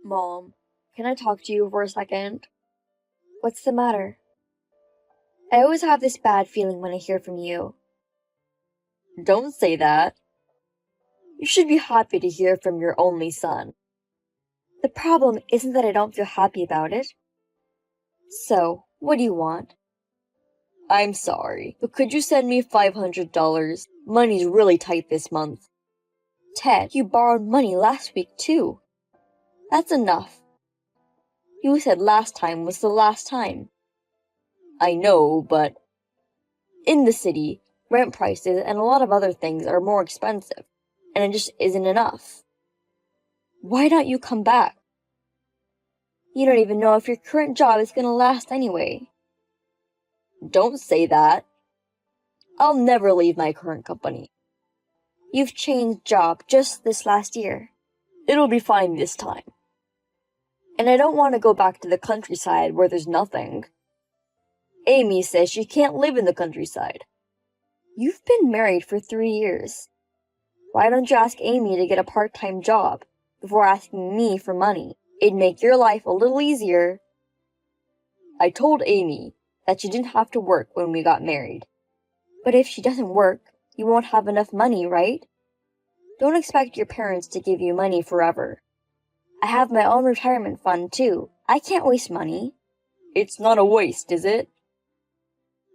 Mom, can I talk to you for a second? What's the matter? I always have this bad feeling when I hear from you. Don't say that. You should be happy to hear from your only son. The problem isn't that I don't feel happy about it. So, what do you want? I'm sorry, but could you send me $500? Money's really tight this month. Ted, you borrowed money last week too. That's enough. You said last time was the last time. I know, but in the city, rent prices and a lot of other things are more expensive, and it just isn't enough. Why don't you come back? You don't even know if your current job is gonna last anyway. Don't say that. I'll never leave my current company. You've changed job just this last year. It'll be fine this time. And I don't want to go back to the countryside where there's nothing. Amy says she can't live in the countryside. You've been married for 3 years. Why don't you ask Amy to get a part-time job before asking me for money? It'd make your life a little easier. I told Amy that she didn't have to work when we got married. But if she doesn't work, you won't have enough money, right? Don't expect your parents to give you money forever. I have my own retirement fund too. I can't waste money. It's not a waste, is it?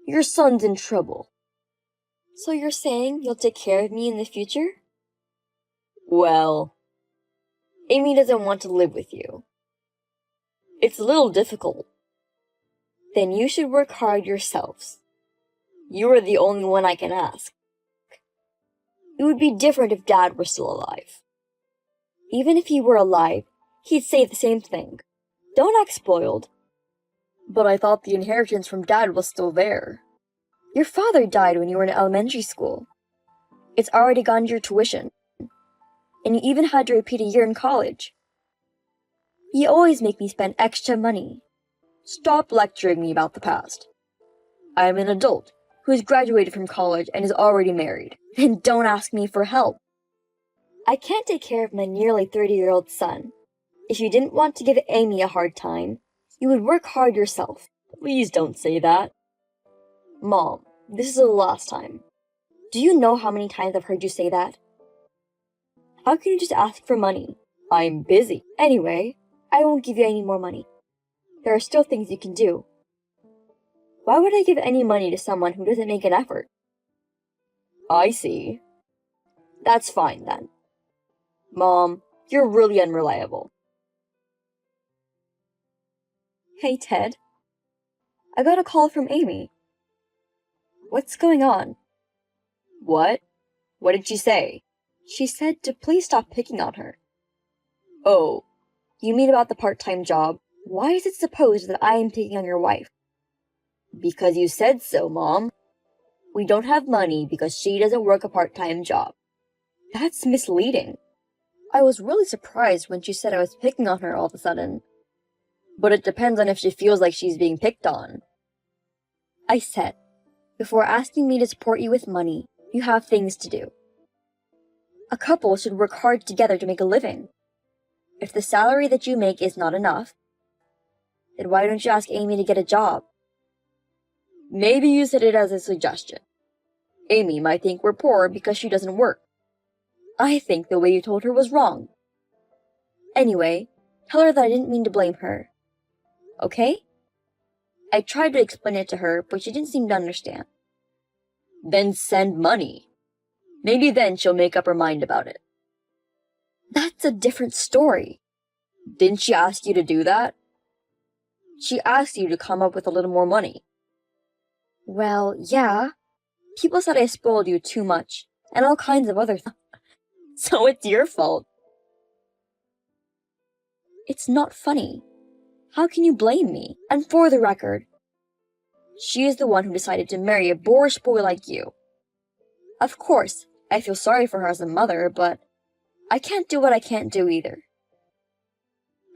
Your son's in trouble. So you're saying you'll take care of me in the future? Well, Amy doesn't want to live with you. It's a little difficult. Then you should work hard yourselves. You are the only one I can ask. It would be different if Dad were still alive. Even if he were alive, he'd say the same thing. Don't act spoiled. But I thought the inheritance from Dad was still there. Your father died when you were in elementary school. It's already gone to your tuition. And you even had to repeat a year in college. You always make me spend extra money. Stop lecturing me about the past. I am an adult who has graduated from college and is already married. And don't ask me for help. I can't take care of my nearly 30-year-old son. If you didn't want to give Amy a hard time, you would work hard yourself. Please don't say that. Mom, this is the last time. Do you know how many times I've heard you say that? How can you just ask for money? I'm busy. Anyway, I won't give you any more money. There are still things you can do. Why would I give any money to someone who doesn't make an effort? I see. That's fine then. Mom, you're really unreliable. Hey, Ted. I got a call from Amy. What's going on? What? What did she say? She said to please stop picking on her. Oh, you mean about the part-time job? Why is it supposed that I am picking on your wife? Because you said so, Mom. We don't have money because she doesn't work a part-time job. That's misleading. I was really surprised when she said I was picking on her all of a sudden. But it depends on if she feels like she's being picked on. I said, before asking me to support you with money, you have things to do. A couple should work hard together to make a living. If the salary that you make is not enough, then why don't you ask Amy to get a job? Maybe you said it as a suggestion. Amy might think we're poor because she doesn't work. I think the way you told her was wrong. Anyway, tell her that I didn't mean to blame her. Okay? I tried to explain it to her, but she didn't seem to understand. Then send money. Maybe then she'll make up her mind about it. That's a different story. Didn't she ask you to do that? She asked you to come up with a little more money. Well, yeah. People said I spoiled you too much, and all kinds of other things. So it's your fault. It's not funny. How can you blame me? And for the record, she is the one who decided to marry a boorish boy like you. Of course, I feel sorry for her as a mother, but I can't do what I can't do either.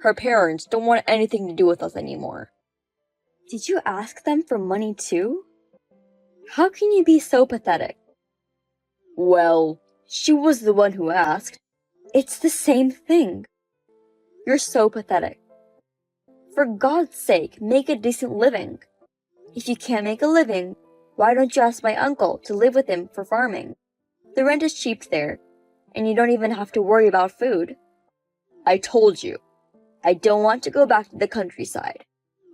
Her parents don't want anything to do with us anymore. Did you ask them for money too? How can you be so pathetic? Well, she was the one who asked. It's the same thing. You're so pathetic. For God's sake, make a decent living. If you can't make a living, why don't you ask my uncle to live with him for farming? The rent is cheap there, and you don't even have to worry about food. I told you, I don't want to go back to the countryside.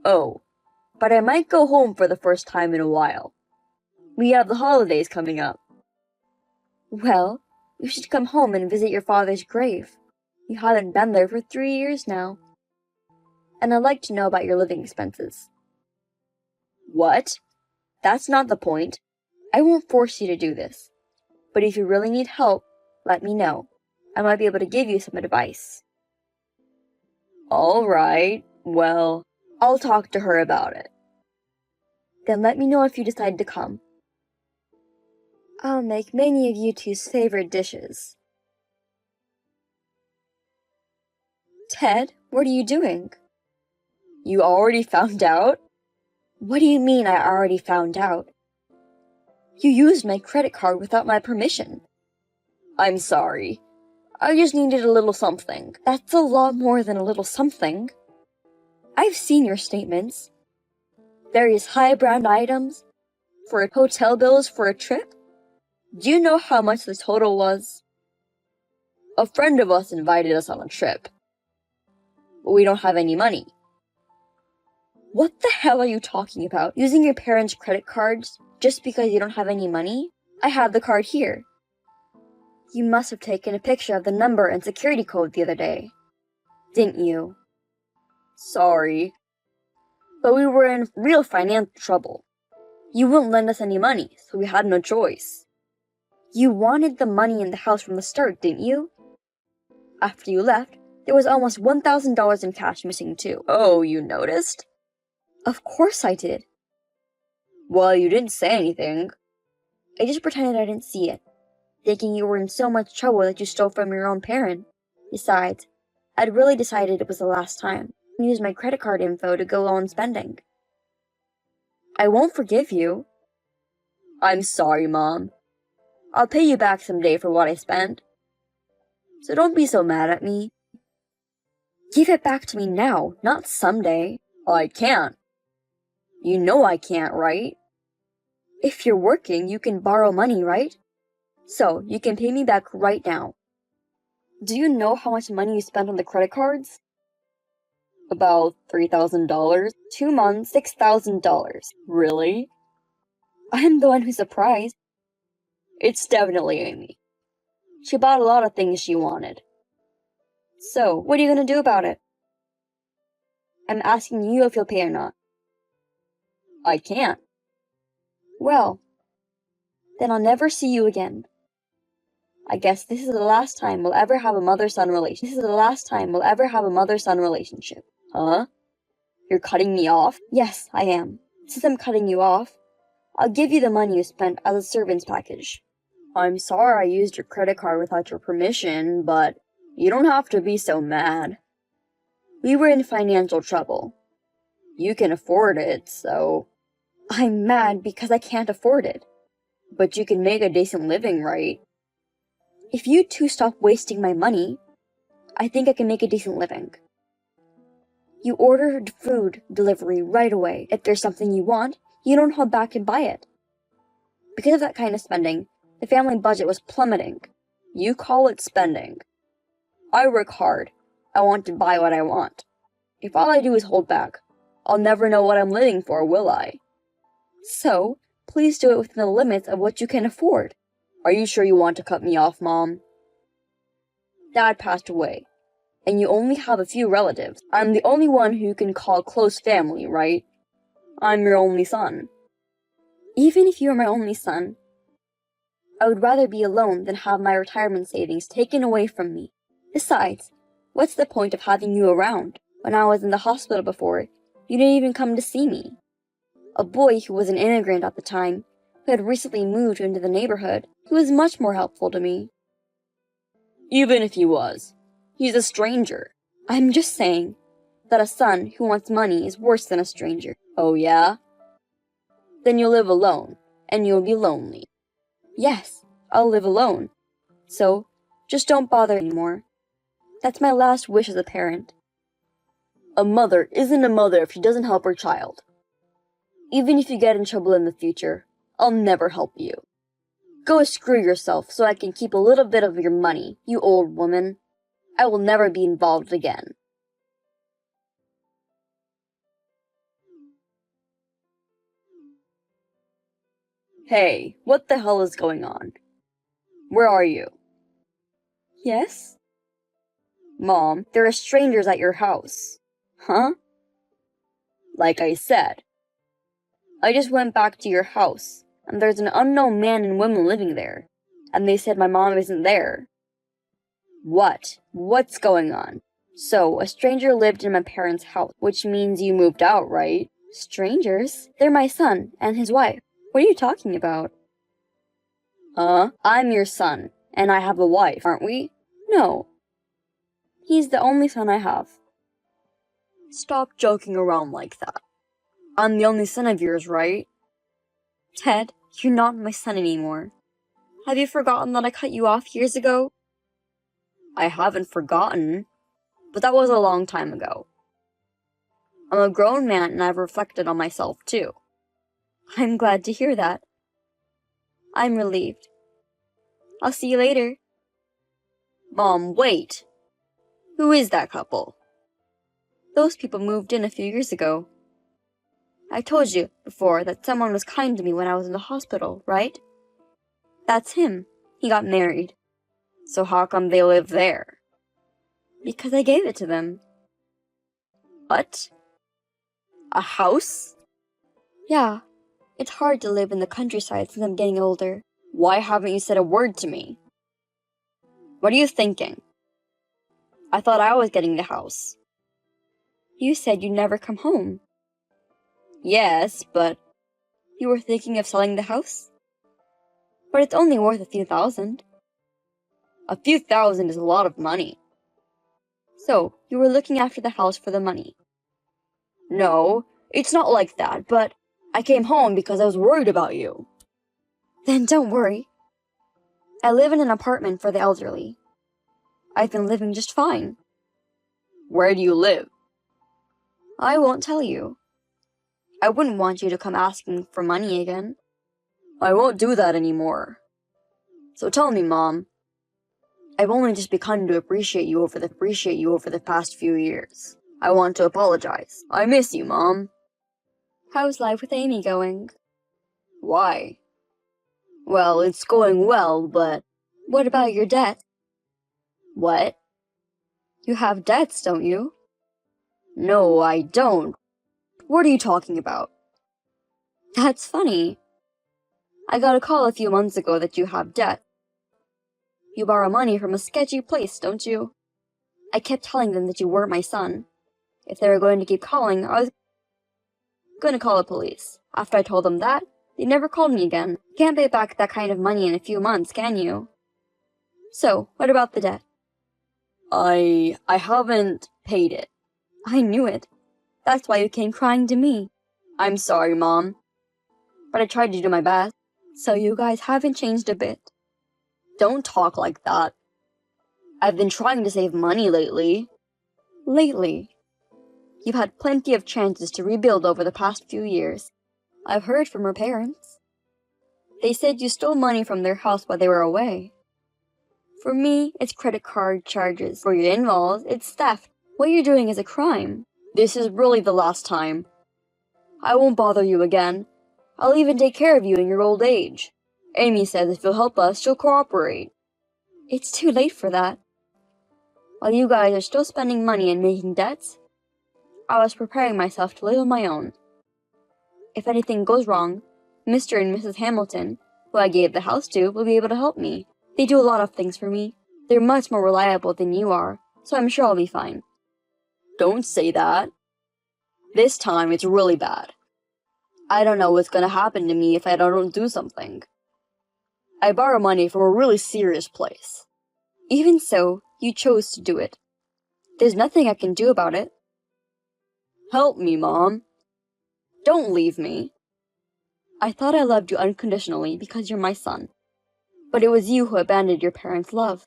Oh, but I might go home for the first time in a while. We have the holidays coming up. Well, you should come home and visit your father's grave. You haven't been there for 3 years now. And I'd like to know about your living expenses. What? That's not the point. I won't force you to do this. But if you really need help, let me know. I might be able to give you some advice. All right, well, I'll talk to her about it. Then let me know if you decide to come. I'll make many of you two's favorite dishes. Ted, what are you doing? You already found out? What do you mean I already found out? You used my credit card without my permission. I'm sorry. I just needed a little something. That's a lot more than a little something. I've seen your statements. Various high-brand items. For hotel bills for a trip. Do you know how much the total was? A friend of us invited us on a trip. But we don't have any money. What the hell are you talking about? Using your parents' credit cards just because you don't have any money? I have the card here. You must have taken a picture of the number and security code the other day. Didn't you? Sorry. But we were in real financial trouble. You wouldn't lend us any money, so we had no choice. You wanted the money in the house from the start, didn't you? After you left, there was almost $1,000 in cash missing too. Oh, you noticed? Of course I did. Well, you didn't say anything. I just pretended I didn't see it, thinking you were in so much trouble that you stole from your own parent. Besides, I'd really decided it was the last time and used my credit card info to go on spending. I won't forgive you. I'm sorry, Mom. I'll pay you back someday for what I spent. So don't be so mad at me. Give it back to me now, not someday. I can't. You know I can't, right? If you're working, you can borrow money, right? So, you can pay me back right now. Do you know how much money you spent on the credit cards? About $3,000. 2 months, $6,000. Really? I'm the one who's surprised. It's definitely Amy. She bought a lot of things she wanted. So, what are you gonna do about it? I'm asking you if you'll pay or not. I can't. Well, then I'll never see you again. I guess this is the last time we'll ever have a mother-son relationship. This is the last time we'll ever have a mother-son relationship. Huh? You're cutting me off? Yes, I am. Since I'm cutting you off, I'll give you the money you spent as a servant's package. I'm sorry I used your credit card without your permission, but you don't have to be so mad. We were in financial trouble. You can afford it, so... I'm mad because I can't afford it. But you can make a decent living, right? If you two stop wasting my money, I think I can make a decent living. You order food delivery right away. If there's something you want, you don't hold back and buy it. Because of that kind of spending, the family budget was plummeting. You call it spending. I work hard. I want to buy what I want. If all I do is hold back, I'll never know what I'm living for, will I? So, please do it within the limits of what you can afford. Are you sure you want to cut me off, Mom? Dad passed away, and you only have a few relatives. I'm the only one who you can call close family, right? I'm your only son. Even if you are my only son, I would rather be alone than have my retirement savings taken away from me. Besides, what's the point of having you around? When I was in the hospital before, you didn't even come to see me. A boy who was an immigrant at the time, who had recently moved into the neighborhood, he was much more helpful to me. Even if he was, he's a stranger. I'm just saying that a son who wants money is worse than a stranger. Oh yeah? Then you'll live alone, and you'll be lonely. Yes, I'll live alone. So, just don't bother anymore. That's my last wish as a parent. A mother isn't a mother if she doesn't help her child. Even if you get in trouble in the future, I'll never help you. Go screw yourself so I can keep a little bit of your money, you old woman. I will never be involved again. Hey, what the hell is going on? Where are you? Yes? Mom, there are strangers at your house. Huh? Like I said, I just went back to your house, and there's an unknown man and woman living there, and they said my mom isn't there. What? What's going on? So, a stranger lived in my parents' house, which means you moved out, right? Strangers? They're my son and his wife. What are you talking about? I'm your son, and I have a wife, aren't we? No. He's the only son I have. Stop joking around like that. I'm the only son of yours, right? Ted, you're not my son anymore. Have you forgotten that I cut you off years ago? I haven't forgotten, but that was a long time ago. I'm a grown man and I've reflected on myself too. I'm glad to hear that. I'm relieved. I'll see you later. Mom, wait! Who is that couple? Those people moved in a few years ago. I told you before that someone was kind to me when I was in the hospital, right? That's him. He got married. So how come they live there? Because I gave it to them. What? A house? Yeah. It's hard to live in the countryside since I'm getting older. Why haven't you said a word to me? What are you thinking? I thought I was getting the house. You said you'd never come home. Yes, but you were thinking of selling the house? But it's only worth a few thousand. A few thousand is a lot of money. So, you were looking after the house for the money. No, it's not like that, but I came home because I was worried about you. Then don't worry. I live in an apartment for the elderly. I've been living just fine. Where do you live? I won't tell you. I wouldn't want you to come asking for money again. I won't do that anymore. So tell me, Mom. I've only just begun to appreciate you over the past few years. I want to apologize. I miss you, Mom. How's life with Amy going? Why? Well, it's going well, but... What about your debt? What? You have debts, don't you? No, I don't. What are you talking about? That's funny. I got a call a few months ago that you have debt. You borrow money from a sketchy place, don't you? I kept telling them that you weren't my son. If they were going to keep calling, I was going to call the police. After I told them that, they never called me again. You can't pay back that kind of money in a few months, can you? So, what about the debt? I haven't paid it. I knew it. That's why you came crying to me. I'm sorry, Mom. But I tried to do my best. So you guys haven't changed a bit. Don't talk like that. I've been trying to save money lately. Lately? You've had plenty of chances to rebuild over the past few years. I've heard from her parents. They said you stole money from their house while they were away. For me, it's credit card charges. For your in-laws, it's theft. What you're doing is a crime. This is really the last time. I won't bother you again. I'll even take care of you in your old age. Amy says if you'll help us, she'll cooperate. It's too late for that. While you guys are still spending money and making debts, I was preparing myself to live on my own. If anything goes wrong, Mr. and Mrs. Hamilton, who I gave the house to, will be able to help me. They do a lot of things for me. They're much more reliable than you are, so I'm sure I'll be fine. Don't say that. This time it's really bad. I don't know what's gonna happen to me if I don't do something. I borrow money from a really serious place. Even so, you chose to do it. There's nothing I can do about it. Help me, Mom. Don't leave me. I thought I loved you unconditionally because you're my son. But it was you who abandoned your parents' love.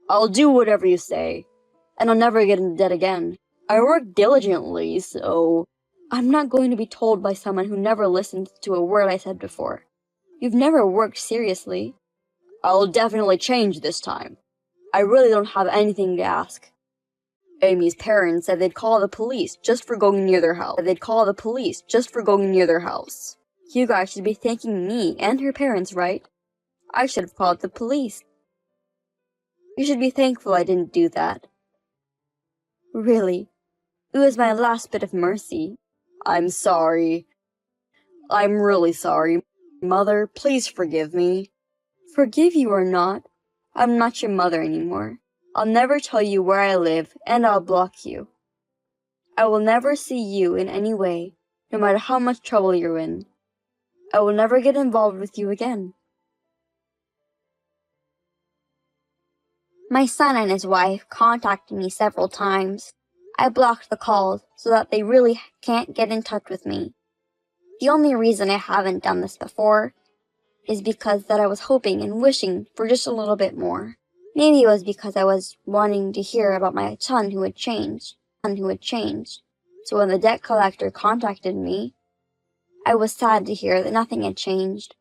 I'll do whatever you say, and I'll never get into debt again. I work diligently, so I'm not going to be told by someone who never listened to a word I said before. You've never worked seriously. I'll definitely change this time. I really don't have anything to ask. Amy's parents said they'd call the police just for going near their house. You guys should be thanking me and her parents, right? I should have called the police. You should be thankful I didn't do that. Really, it was my last bit of mercy. I'm sorry. I'm really sorry. Mother, please forgive me. Forgive you or not, I'm not your mother anymore. I'll never tell you where I live, and I'll block you. I will never see you in any way, no matter how much trouble you're in. I will never get involved with you again. My son and his wife contacted me several times. I blocked the calls so that they really can't get in touch with me. The only reason I haven't done this before is because that I was hoping and wishing for just a little bit more. Maybe it was because I was wanting to hear about my son who had changed. So when the debt collector contacted me, I was sad to hear that nothing had changed.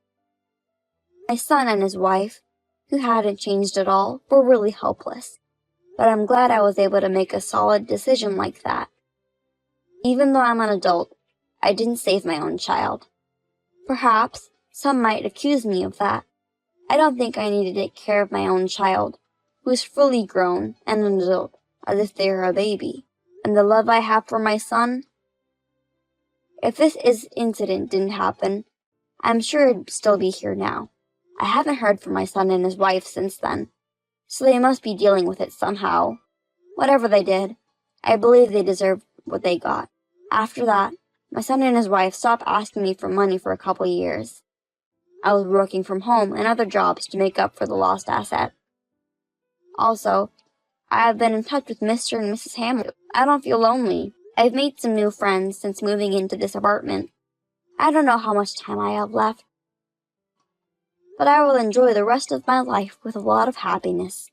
My son and his wife, who hadn't changed at all, were really helpless. But I'm glad I was able to make a solid decision like that. Even though I'm an adult, I didn't save my own child. Perhaps some might accuse me of that. I don't think I need to take care of my own child, who is fully grown and an adult, as if they were a baby. And the love I have for my son? If this incident didn't happen, I'm sure I'd still be here now. I haven't heard from my son and his wife since then, so they must be dealing with it somehow. Whatever they did, I believe they deserved what they got. After that, my son and his wife stopped asking me for money for a couple years. I was working from home and other jobs to make up for the lost asset. Also, I have been in touch with Mr. and Mrs. Hamilton. I don't feel lonely. I've made some new friends since moving into this apartment. I don't know how much time I have left, but I will enjoy the rest of my life with a lot of happiness.